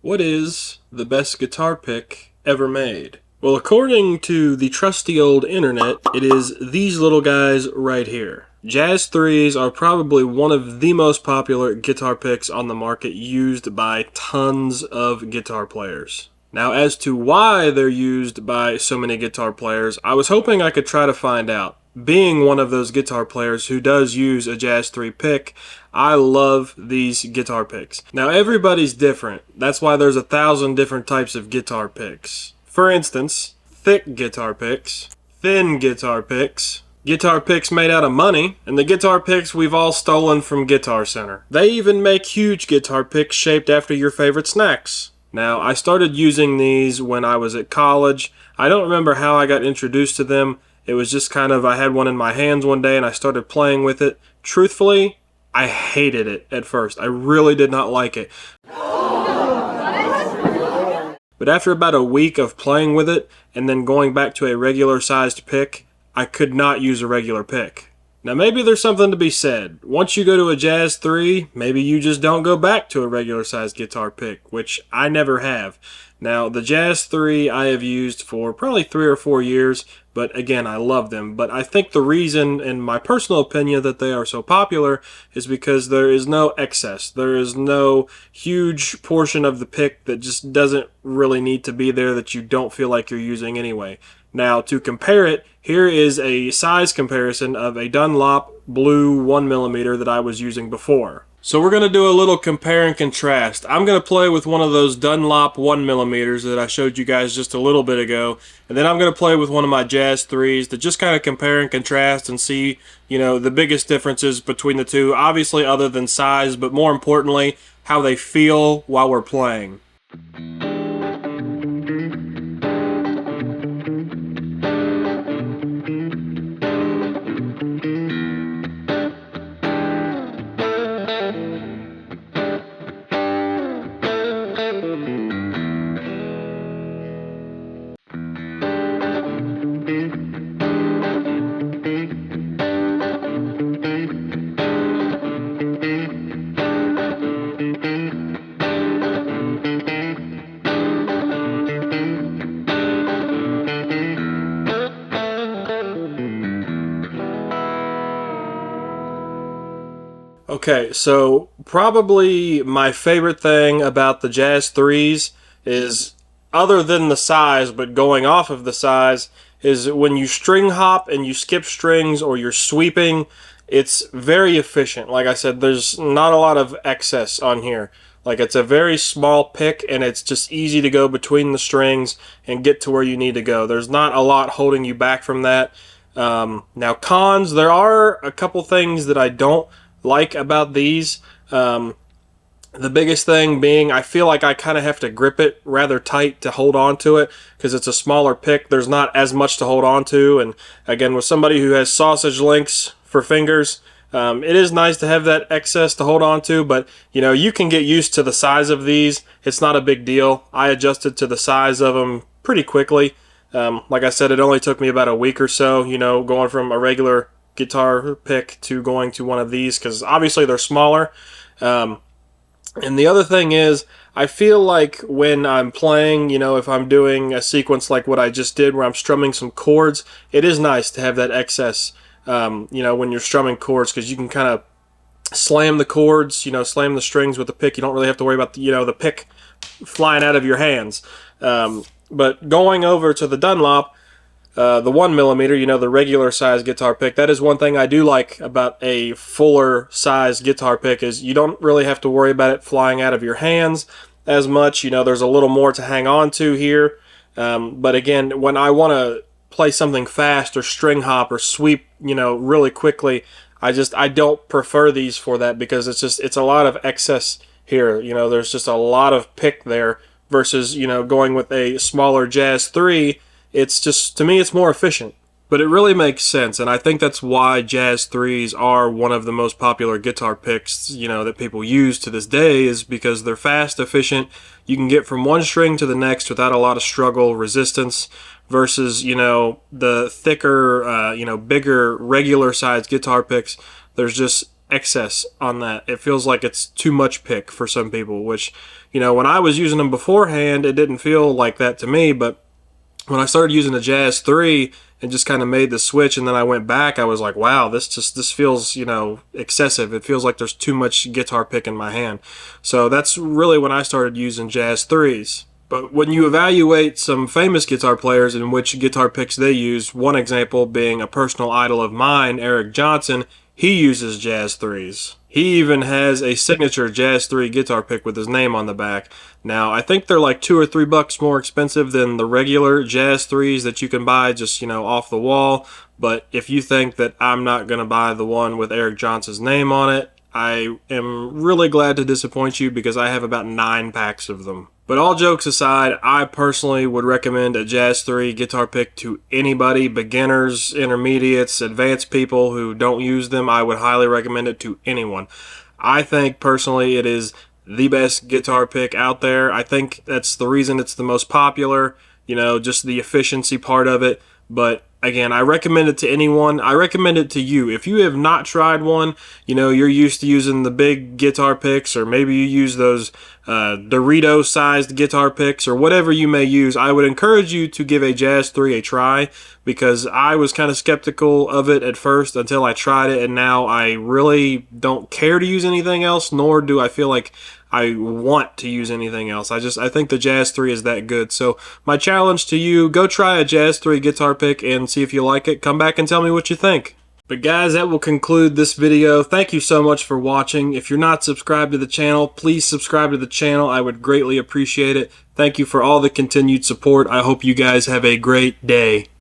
What is the best guitar pick ever made? Well, according to the trusty old internet, it is these little guys right here. Jazz 3s are probably one of the most popular guitar picks on the market, used by tons of guitar players. Now, as to why they're used by so many guitar players, I was hoping I could try to find out. Being one of those guitar players who does use a Jazz 3 pick, I love these guitar picks. Now, everybody's different. That's why there's 1,000 different types of guitar picks. For instance, thick guitar picks, thin guitar picks made out of money, and the guitar picks we've all stolen from Guitar Center. They even make huge guitar picks shaped after your favorite snacks. Now, I started using these when I was at college. I don't remember how I got introduced to them. It was just kind of, I had one in my hands one day and I started playing with it. Truthfully, I hated it at first. I really did not like it. But after about a week of playing with it and then going back to a regular sized pick, I could not use a regular pick. Now maybe there's something to be said. Once you go to a Jazz 3, maybe you just don't go back to a regular sized guitar pick, which I never have. Now the Jazz 3 I have used for probably 3 or 4 years, but again, I love them. But I think the reason, in my personal opinion, that they are so popular is because there is no excess. There is no huge portion of the pick that just doesn't really need to be there that you don't feel like you're using anyway. Now, to compare it, here is a size comparison of a Dunlop blue 1mm that I was using before. So we're going to do a little compare and contrast. I'm going to play with one of those Dunlop 1mm that I showed you guys just a little bit ago, and then I'm going to play with one of my Jazz 3s to just kind of compare and contrast and see, the biggest differences between the two, obviously other than size, but more importantly, how they feel while we're playing. Okay, so probably my favorite thing about the Jazz 3s is, other than the size, but going off of the size, is when you string hop and you skip strings or you're sweeping, it's very efficient. Like I said, there's not a lot of excess on here. Like, it's a very small pick and it's just easy to go between the strings and get to where you need to go. There's not a lot holding you back from that. Now, cons, there are a couple things that I don't like about these. The biggest thing being, I feel like I kind of have to grip it rather tight to hold on to it because it's a smaller pick. There's not as much to hold on to, and again, with somebody who has sausage links for fingers, it is nice to have that excess to hold on to, but you can get used to the size of these. It's not a big deal. I adjusted to the size of them pretty quickly. Like I said, it only took me about a week or so, going from a regular guitar pick to going to one of these, because obviously they're smaller. And the other thing is, I feel like when I'm playing, if I'm doing a sequence like what I just did where I'm strumming some chords, it is nice to have that excess, when you're strumming chords, because you can kind of slam the chords, slam the strings with the pick. You don't really have to worry about the pick flying out of your hands. But going over to the Dunlop, the 1mm, the regular size guitar pick, that is one thing I do like about a fuller size guitar pick, is you don't really have to worry about it flying out of your hands as much. There's a little more to hang on to here. But again, when I want to play something fast or string hop or sweep, really quickly, I don't prefer these for that, because it's a lot of excess here. There's just a lot of pick there versus, going with a smaller Jazz 3. It's just, to me, it's more efficient. But it really makes sense, and I think that's why Jazz 3s are one of the most popular guitar picks, that people use to this day, is because they're fast, efficient. You can get from one string to the next without a lot of struggle, resistance, versus, the thicker, bigger, regular sized guitar picks. There's just excess on that. It feels like it's too much pick for some people, which, when I was using them beforehand, it didn't feel like that to me, but when I started using the Jazz 3 and just kind of made the switch and then I went back, I was like, wow, this feels, excessive. It feels like there's too much guitar pick in my hand. So that's really when I started using Jazz 3s. But when you evaluate some famous guitar players and which guitar picks they use, one example being a personal idol of mine, Eric Johnson, he uses Jazz 3s. He even has a signature Jazz 3 guitar pick with his name on the back. Now, I think they're like $2 or $3 more expensive than the regular Jazz 3s that you can buy just, off the wall. But if you think that I'm not going to buy the one with Eric Johnson's name on it, I am really glad to disappoint you because I have about 9 packs of them. But all jokes aside, I personally would recommend a Jazz 3 guitar pick to anybody, beginners, intermediates, advanced people who don't use them. I would highly recommend it to anyone. I think personally it is the best guitar pick out there. I think that's the reason it's the most popular, just the efficiency part of it. But again, I recommend it to anyone. I recommend it to you. If you have not tried one, you're used to using the big guitar picks, or maybe you use those Dorito-sized guitar picks, or whatever you may use, I would encourage you to give a Jazz 3 a try, because I was kind of skeptical of it at first until I tried it, and now I really don't care to use anything else, nor do I feel like I want to use anything else. I think the Jazz 3 is that good. So my challenge to you, go try a Jazz 3 guitar pick and see if you like it. Come back and tell me what you think. But guys, that will conclude this video. Thank you so much for watching. If you're not subscribed to the channel, please subscribe to the channel. I would greatly appreciate it. Thank you for all the continued support. I hope you guys have a great day.